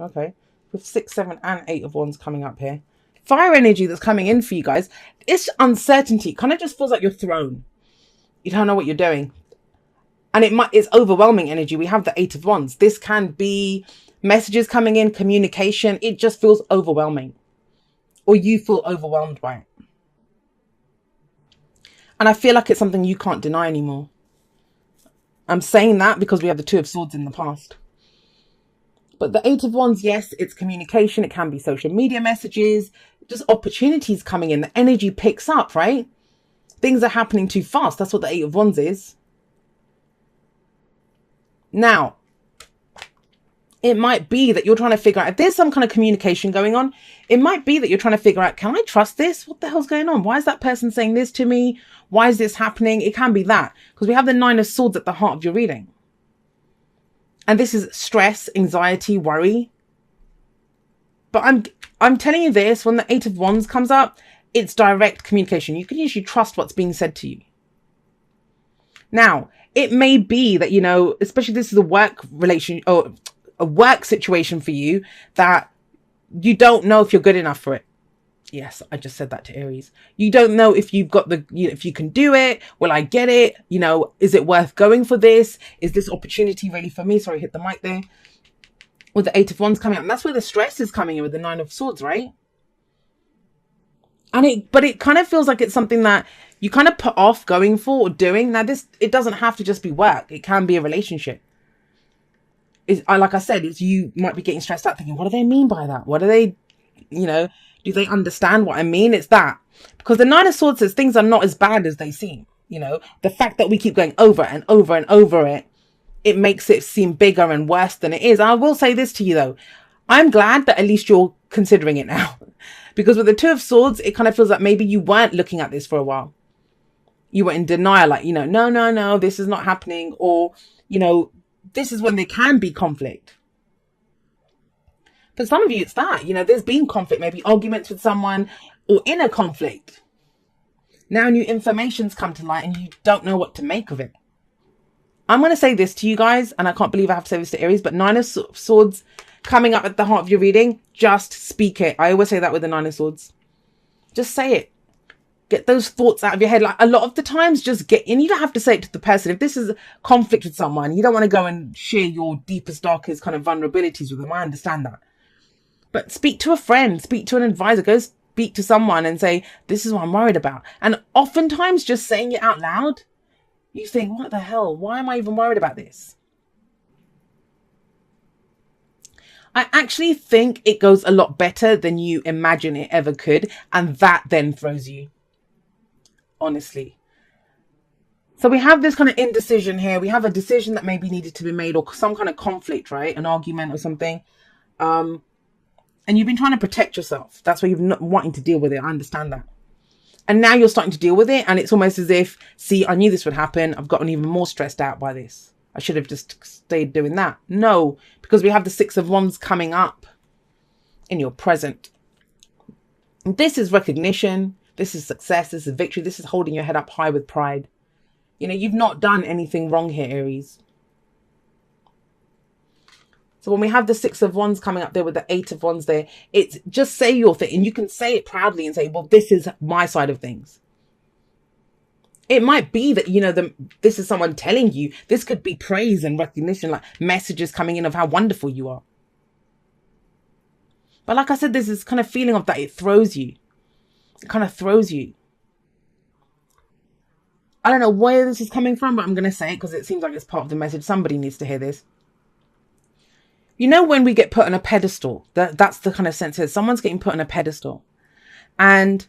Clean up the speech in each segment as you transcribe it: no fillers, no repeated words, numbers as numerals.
Okay. With 6, 7, and 8 of Wands coming up here. Fire energy that's coming in for you guys. It's uncertainty. It kind of just feels like you're thrown. You don't know what you're doing. And it's overwhelming energy. We have the 8 of Wands. This can be messages coming in, communication. It just feels overwhelming. Or you feel overwhelmed by it. And I feel like it's something you can't deny anymore. I'm saying that because we have the 2 of Swords in the past. But the 8 of Wands, yes, it's communication. It can be social media messages, just opportunities coming in. The energy picks up, right? Things are happening too fast. That's what the 8 of Wands is. Now, it might be that you're trying to figure out, if there's some kind of communication going on, it might be that you're trying to figure out, can I trust this? What the hell's going on? Why is that person saying this to me? Why is this happening? It can be that, because we have the 9 of Swords at the heart of your reading. And this is stress, anxiety, worry. But I'm telling you this, when the 8 of Wands comes up, it's direct communication. You can usually trust what's being said to you. Now, it may be that, you know, especially this is a work relation or a work situation for you, that you don't know if you're good enough for it. Yes, I just said that to Aries. You don't know if you've got the, you know, if you can do it. Will I get it? You know, is it worth going for this? Is this opportunity really for me? Sorry, hit the mic there. With the 8 of Wands coming up. And that's where the stress is coming in with the 9 of Swords, right? But it kind of feels like it's something that you kind of put off going for or doing. Now it doesn't have to just be work. It can be a relationship. Like I said, you might be getting stressed out thinking, what do they mean by that? What do they, you know, do they understand what I mean? It's that. Because the 9 of Swords says things are not as bad as they seem. You know, the fact that we keep going over and over and over it, it makes it seem bigger and worse than it is. I will say this to you though. I'm glad that at least you're considering it now. Because with the 2 of Swords, it kind of feels like maybe you weren't looking at this for a while. You were in denial, like, you know, no, this is not happening. Or, you know, this is when there can be conflict. For some of you, it's that, you know, there's been conflict, maybe arguments with someone or inner conflict. Now new information's come to light and you don't know what to make of it. I'm going to say this to you guys, and I can't believe I have to say this to Aries, but 9 of Swords coming up at the heart of your reading, just speak it. I always say that with the 9 of Swords. Just say it. Get those thoughts out of your head. Like a lot of the times, just and you don't have to say it to the person. If this is a conflict with someone, you don't want to go and share your deepest, darkest kind of vulnerabilities with them. I understand that. But speak to a friend, speak to an advisor, go speak to someone and say, this is what I'm worried about. And oftentimes just saying it out loud, you think, what the hell? Why am I even worried about this? I actually think it goes a lot better than you imagine it ever could. And that then throws you. Honestly. So we have this kind of indecision here. We have a decision that maybe needed to be made or some kind of conflict, right? An argument or something. And you've been trying to protect yourself. That's why you're not wanting to deal with it. I understand that. And now you're starting to deal with it. And it's almost as if, see, I knew this would happen. I've gotten even more stressed out by this. I should have just stayed doing that. No, because we have the 6 of Wands coming up in your present. This is recognition. This is success. This is victory. This is holding your head up high with pride. You know, you've not done anything wrong here, Aries. So when we have the 6 of Wands coming up there with the 8 of Wands there, it's just say your thing. And you can say it proudly and say, well, this is my side of things. It might be that, you know, this is someone telling you. This could be praise and recognition, like messages coming in of how wonderful you are. But like I said, there's this kind of feeling of that it throws you. It kind of throws you. I don't know where this is coming from, but I'm going to say it because it seems like it's part of the message. Somebody needs to hear this. You know, when we get put on a pedestal, that's the kind of sense here. Someone's getting put on a pedestal. And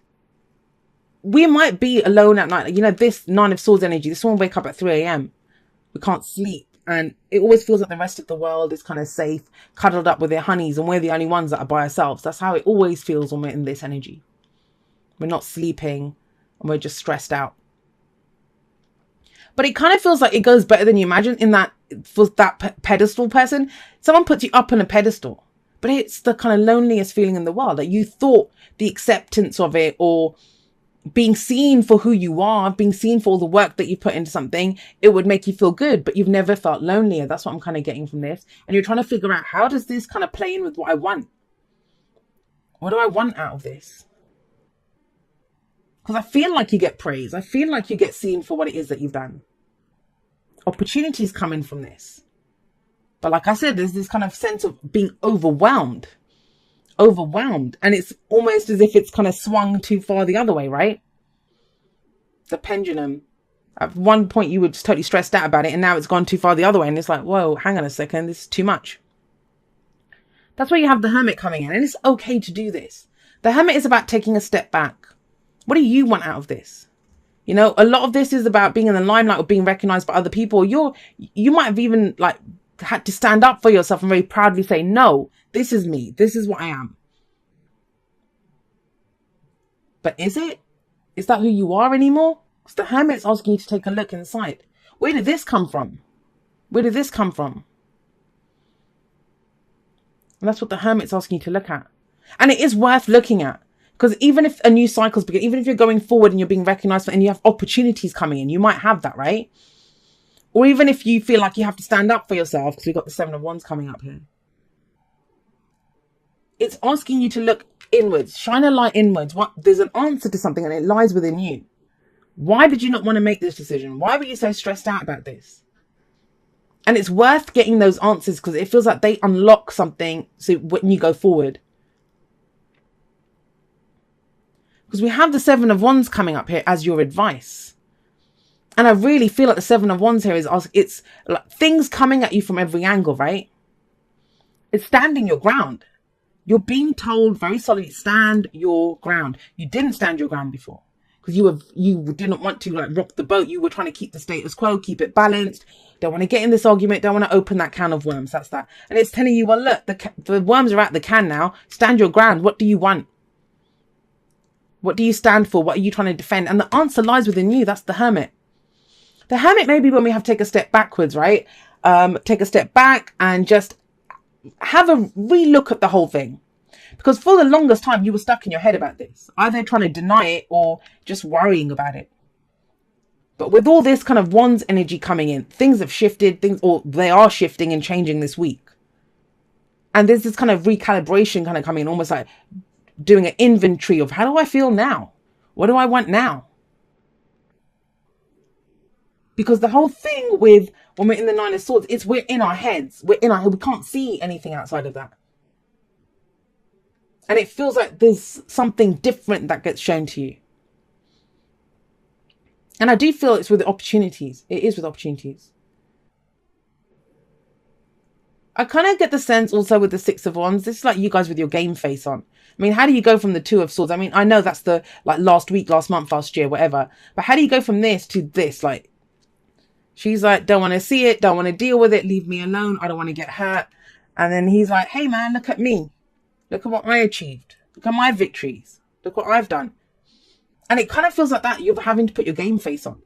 we might be alone at night. You know, this 9 of Swords energy, this one wake up at 3 a.m. We can't sleep. And it always feels like the rest of the world is kind of safe, cuddled up with their honeys. And we're the only ones that are by ourselves. That's how it always feels when we're in this energy. We're not sleeping and we're just stressed out. But it kind of feels like it goes better than you imagine in that for that pedestal person. Someone puts you up on a pedestal, but it's the kind of loneliest feeling in the world. Like you thought the acceptance of it or being seen for who you are, being seen for all the work that you put into something, it would make you feel good, but you've never felt lonelier. That's what I'm kind of getting from this. And you're trying to figure out, how does this kind of play in with what I want? What do I want out of this? Because I feel like you get praise. I feel like you get seen for what it is that you've done. Opportunities coming from this. But like I said, there's this kind of sense of being overwhelmed. And it's almost as if it's kind of swung too far the other way, right? The pendulum. At one point you were just totally stressed out about it, and now it's gone too far the other way, and it's like, whoa, hang on a second, this is too much. That's where you have the Hermit coming in, and it's okay to do this. The Hermit is about taking a step back. What do you want out of this? You know, a lot of this is about being in the limelight or being recognized by other people. You might have even like had to stand up for yourself and very proudly say, no, this is me. This is what I am. But is it? Is that who you are anymore? Because the Hermit's asking you to take a look inside. Where did this come from? Where did this come from? And that's what the Hermit's asking you to look at. And it is worth looking at. Because even if a new cycle's begin, even if you're going forward and you're being recognized and you have opportunities coming in, you might have that, right? Or even if you feel like you have to stand up for yourself, because we've got the Seven of Wands coming up here. It's asking you to look inwards, shine a light inwards. There's an answer to something and it lies within you. Why did you not want to make this decision? Why were you so stressed out about this? And it's worth getting those answers because it feels like they unlock something so when you go forward. Because we have the Seven of Wands coming up here as your advice. And I really feel like the Seven of Wands here it's like things coming at you from every angle, right? It's standing your ground. You're being told very solidly, stand your ground. You didn't stand your ground before because you didn't want to like rock the boat. You were trying to keep the status quo, keep it balanced. Don't want to get in this argument. Don't want to open that can of worms. That's that. And it's telling you, well, look, the worms are at the can now. Stand your ground. What do you want? What do you stand for? What are you trying to defend? And the answer lies within you. That's the Hermit. The Hermit may be when we have to take a step backwards, right? Take a step back and just have a relook at the whole thing. Because for the longest time, you were stuck in your head about this. Either trying to deny it or just worrying about it. But with all this kind of Wands energy coming in, things have shifted, or they are shifting and changing this week. And there's this kind of recalibration kind of coming in, almost like doing an inventory of how do I feel now? What do I want now? Because the whole thing with when we're in the Nine of Swords, we're in our heads. We can't see anything outside of that. And it feels like there's something different that gets shown to you. And I do feel it's with opportunities. It is with opportunities. I kind of get the sense also with the Six of Wands, this is like you guys with your game face on. I mean, how do you go from the Two of Swords? I mean, I know that's the like last week, last month, last year, whatever. But how do you go from this to this? Like, she's like, don't want to see it, don't want to deal with it, leave me alone, I don't want to get hurt. And then he's like, hey man, look at me. Look at what I achieved. Look at my victories. Look what I've done. And it kind of feels like that. You're having to put your game face on.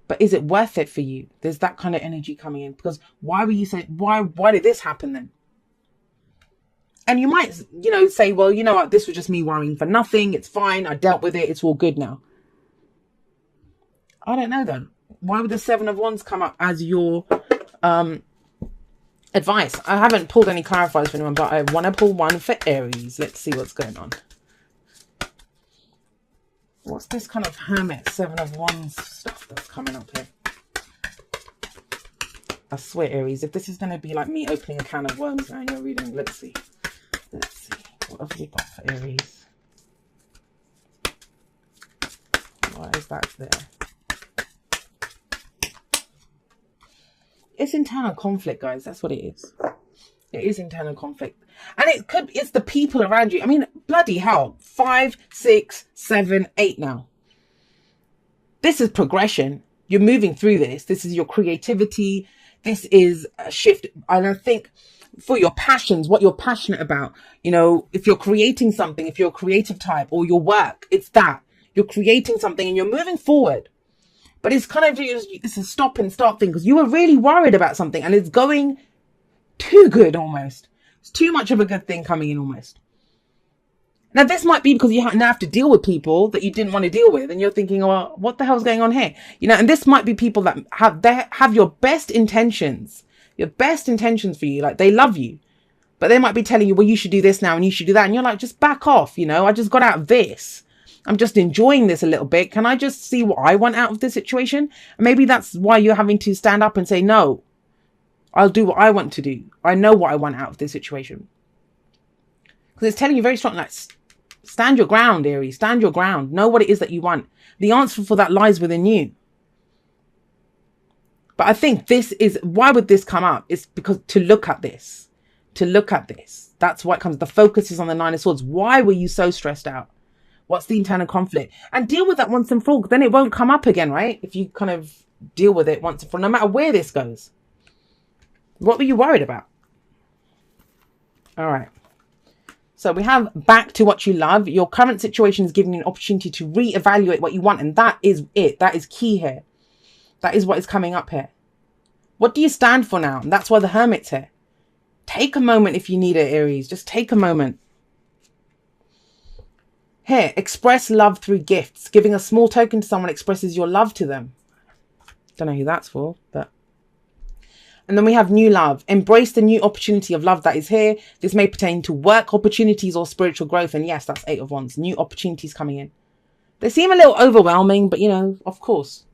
But is it worth it for you? There's that kind of energy coming in. Because why were you saying, why did this happen then? And you might, say, well, you know what? This was just me worrying for nothing. It's fine. I dealt with it. It's all good now. I don't know though. Why would the Seven of Wands come up as your advice? I haven't pulled any clarifiers for anyone, but I want to pull one for Aries. Let's see what's going on. What's this kind of Hermit, Seven of Wands stuff that's coming up here? I swear, Aries, if this is going to be like me opening a can of worms now you're reading, let's see. Let's see. What have we got for Aries? Why is that there? It's internal conflict, guys. That's what it is. It is internal conflict. And it's the people around you. I mean, bloody hell. 5, 6, 7, 8 now. This is progression. You're moving through this. This is your creativity. This is a shift. And I think for your passions, what you're passionate about, if you're creating something, if you're a creative type or your work, it's that. You're creating something and you're moving forward. But it's kind of, it's a stop and start thing because you were really worried about something and it's going too good almost. It's too much of a good thing coming in almost. Now, this might be because you now have to deal with people that you didn't want to deal with, and you're thinking, well, what the hell's going on here? And this might be people that have your best intentions for you. Like, they love you, but they might be telling you, well, you should do this now and you should do that. And you're like, just back off. I just got out of this. I'm just enjoying this a little bit. Can I just see what I want out of this situation? And maybe that's why you're having to stand up and say, no, I'll do what I want to do. I know what I want out of this situation. Because it's telling you very strong, like, stand your ground, Aries. Stand your ground. Know what it is that you want. The answer for that lies within you. But I think why would this come up? It's because to look at this. That's why it comes. The focus is on the Nine of Swords. Why were you so stressed out? What's the internal conflict? And deal with that once and for all. Then it won't come up again, right? If you kind of deal with it once and for all, no matter where this goes. What were you worried about? All right. So we have back to what you love. Your current situation is giving you an opportunity to reevaluate what you want. And that is it. That is key here. That is what is coming up here. What do you stand for now? And that's why the Hermit's here. Take a moment if you need it, Aries. Just take a moment. Here, express love through gifts. Giving a small token to someone expresses your love to them. Don't know who that's for, but... And then we have new love. Embrace the new opportunity of love that is here. This may pertain to work opportunities or spiritual growth. And yes, that's 8 of Wands. New opportunities coming in. They seem a little overwhelming, but of course.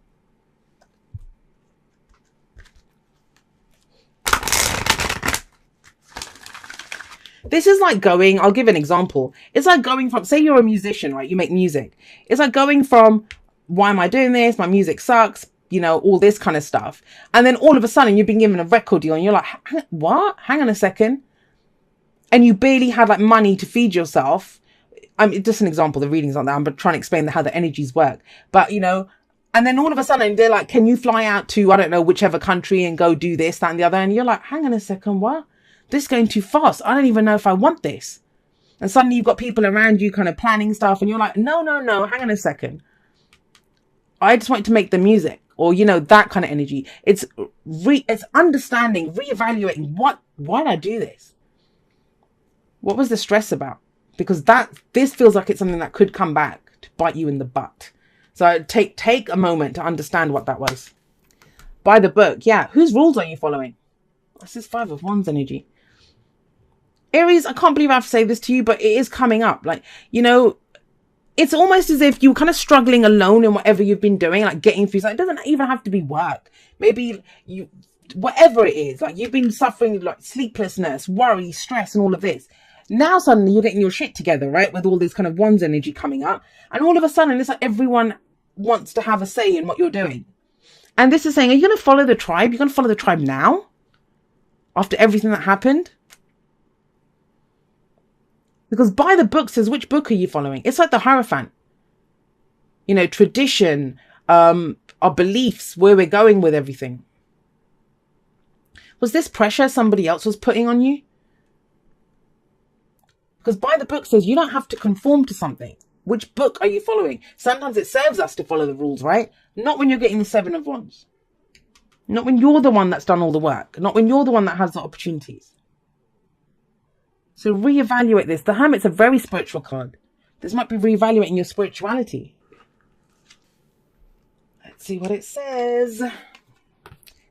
This is like going, I'll give an example. It's like going from, say you're a musician, right? You make music. It's like going from, why am I doing this? My music sucks. All this kind of stuff. And then all of a sudden you've been given a record deal and you're like, what? Hang on a second. And you barely had like money to feed yourself. I mean, just an example. The reading's not that. I'm trying to explain how the energies work. But, and then all of a sudden they're like, can you fly out to, I don't know, whichever country and go do this, that and the other? And you're like, hang on a second, what? This is going too fast. I don't even know if I want this. And suddenly you've got people around you kind of planning stuff and you're like, no, hang on a second. I just want to make the music, or, that kind of energy. It's understanding, reevaluating why did I do this? What was the stress about? Because this feels like it's something that could come back to bite you in the butt. So take a moment to understand what that was. By the book. Yeah. Whose rules are you following? This is 5 of Wands energy. Aries, I can't believe I have to say this to you, but it is coming up. Like, it's almost as if you're kind of struggling alone in whatever you've been doing, like getting through something. It doesn't even have to be work. Maybe whatever it is, like you've been suffering like sleeplessness, worry, stress, and all of this. Now suddenly you're getting your shit together, right? With all this kind of Wands energy coming up. And all of a sudden it's like everyone wants to have a say in what you're doing. And this is saying, are you going to follow the tribe? You're going to follow the tribe now? After everything that happened? Because by the book says, which book are you following? It's like the Hierophant. Tradition, our beliefs, where we're going with everything. Was this pressure somebody else was putting on you? Because by the book says you don't have to conform to something. Which book are you following? Sometimes it serves us to follow the rules, right? Not when you're getting the 7 of Wands. Not when you're the one that's done all the work. Not when you're the one that has the opportunities. So reevaluate this. The Hermit's a very spiritual card. This might be reevaluating your spirituality. Let's see what it says.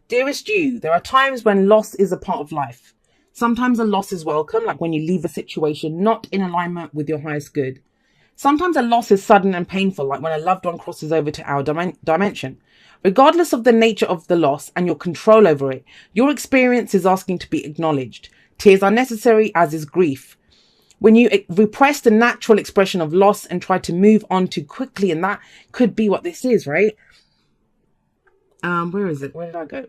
Dearest you, there are times when loss is a part of life. Sometimes a loss is welcome, like when you leave a situation not in alignment with your highest good. Sometimes a loss is sudden and painful, like when a loved one crosses over to our dimension. Regardless of the nature of the loss and your control over it, your experience is asking to be acknowledged. Tears are necessary, as is grief. When you repress the natural expression of loss and try to move on too quickly, and that could be what this is, right? Where is it? Where did I go?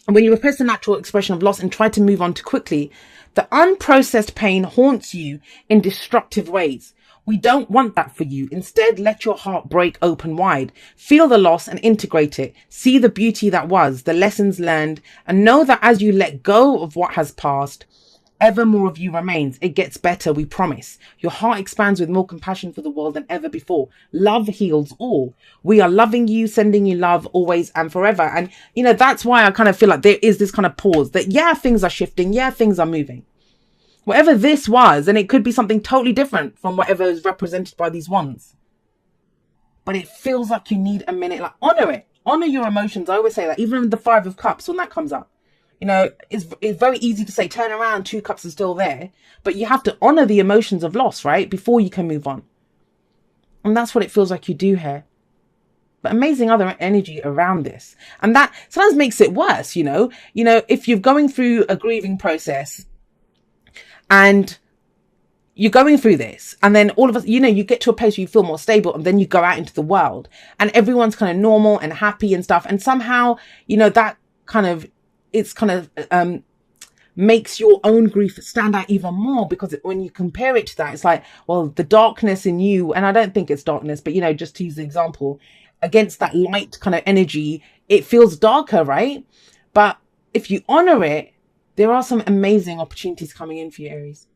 When you repress the natural expression of loss and try to move on too quickly, the unprocessed pain haunts you in destructive ways. We don't want that for you. Instead, let your heart break open wide. Feel the loss and integrate it. See the beauty that was, the lessons learned, and know that as you let go of what has passed, ever more of you remains. It gets better, we promise. Your heart expands with more compassion for the world than ever before. Love heals all. We are loving you, sending you love always and forever. And, that's why I kind of feel like there is this kind of pause that, yeah, things are shifting. Yeah, things are moving. Whatever this was, and it could be something totally different from whatever is represented by these wands. But it feels like you need a minute. Like, honor it. Honor your emotions. I always say that. Even the Five of Cups, when that comes up, you know, it's very easy to say, turn around, two cups are still there. But you have to honor the emotions of loss, right? Before you can move on. And that's what it feels like you do here. But amazing other energy around this. And that sometimes makes it worse, you know. You know, if you're going through a grieving process and you're going through this, and then all of us, you know, you get to a place where you feel more stable, and then you go out into the world and everyone's kind of normal and happy and stuff. And somehow, you know, that kind of, it's kind of makes your own grief stand out even more, because when you compare it to that, it's like, well, the darkness in you, and I don't think it's darkness, but, you know, just to use the example, against that light kind of energy, it feels darker, right? But if you honor it, there are some amazing opportunities coming in for you, Aries.